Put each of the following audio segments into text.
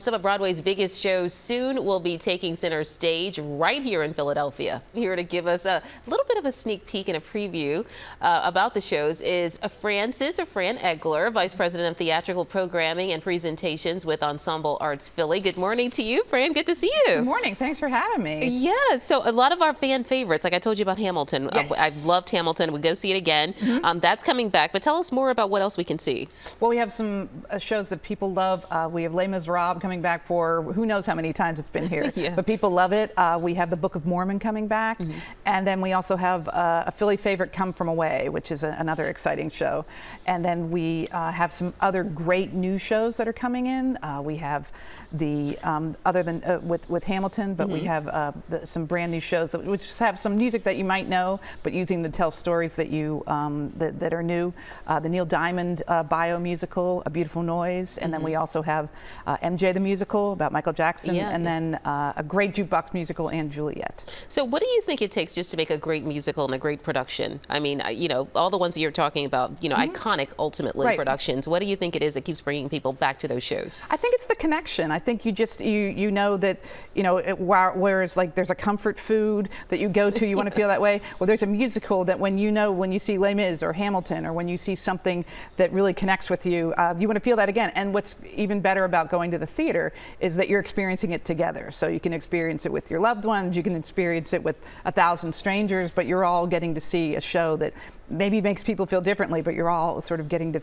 Some of Broadway's biggest shows soon will be taking center stage right here in Philadelphia. Here to give us a little bit of a sneak peek and a preview about the shows is Fran Egler, Vice President of Theatrical Programming and Presentations with Ensemble Arts Philly. Good morning to you, Fran. Good to see you. Good morning. Thanks for having me. Yeah, so a lot of our fan favorites, like I told you about Hamilton. Yes. I loved Hamilton. We'll go see it again. That's coming back, but tell us more about what else we can see. Well, we have some shows that people love. We have Les Miserables coming back for who knows how many times it's been here, Yeah. but people love it. We have the Book of Mormon coming back, and then we also have a Philly favorite, Come From Away, which is another exciting show. And then we have some other great new shows that are coming in. We have the other than with Hamilton, but we have some brand new shows which have some music that you might know, but using to tell stories that you that are new. The Neil Diamond bio musical, A Beautiful Noise, and then we also have MJ the musical about Michael Jackson, and then a great jukebox musical, and Juliet. So what do you think it takes just to make a great musical and a great production? I mean, you know, all the ones that you're talking about, you know, iconic ultimately productions. What do you think it is that keeps bringing people back to those shows? I think it's the connection. I think you just you know that, you know, whereas like there's a comfort food that you go to, you want to feel that way. Well, there's a musical that when you see Les Mis or Hamilton, or when you see something that really connects with you, you want to feel that again. And what's even better about going to the theater is that you're experiencing it together. So you can experience it with your loved ones, you can experience it with 1,000 strangers, but you're all getting to see a show that maybe makes people feel differently, but you're all sort of getting to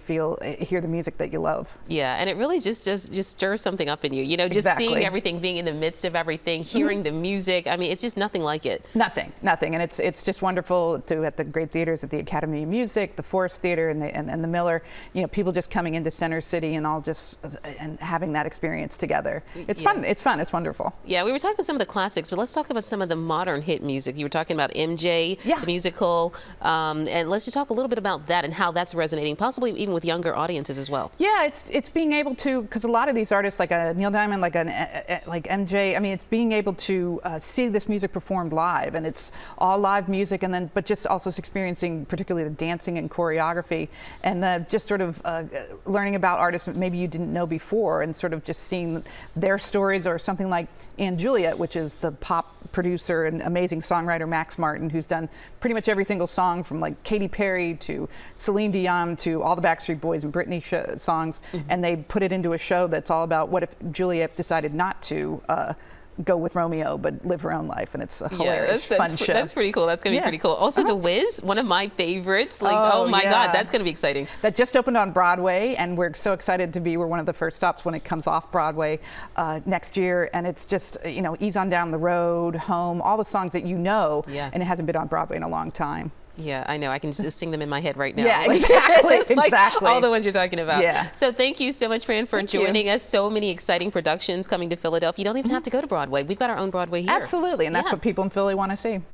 hear the music that you love. Yeah, and it really just stirs something up in you. You know, just seeing everything, being in the midst of everything, hearing the music. I mean, it's just nothing like it. Nothing. And it's just wonderful to at the great theaters, at the Academy of Music, the Forest Theater, and the Miller. You know, people just coming into Center City and all just and having that experience together. It's fun. It's fun. It's wonderful. Yeah, we were talking about some of the classics, but let's talk about some of the modern hit music. You were talking about MJ, the musical, and let's just talk a little bit about that and how that's resonating, possibly even with younger audiences as well. Yeah, it's being able to, because a lot of these artists, like Neil Diamond, like MJ, I mean, it's being able to see this music performed live, and it's all live music, and then but just also experiencing particularly the dancing and choreography, and just sort of learning about artists that maybe you didn't know before, and sort of just seeing their stories, or something like Juliet, which is the pop producer and amazing songwriter Max Martin, who's done pretty much every single song from like Katy Perry to Celine Dion to all the Backstreet Boys and Britney songs, and they put it into a show that's all about what if Juliet decided not to go with Romeo but live her own life, and it's a hilarious, fun show. That's pretty cool. That's going to be pretty cool. Also, The Wiz, one of my favorites. Like, oh my God, that's going to be exciting. That just opened on Broadway, and we're so excited to be. We're one of the first stops when it comes off Broadway next year, and it's just, you know, Ease on Down the Road, Home, all the songs that you know, and it hasn't been on Broadway in a long time. Yeah, I know. I can just sing them in my head right now. Yeah, exactly. Exactly. All the ones you're talking about. Yeah. So thank you so much, Fran, for joining us. So many exciting productions coming to Philadelphia. You don't even have to go to Broadway. We've got our own Broadway here. Absolutely, and that's what people in Philly want to see.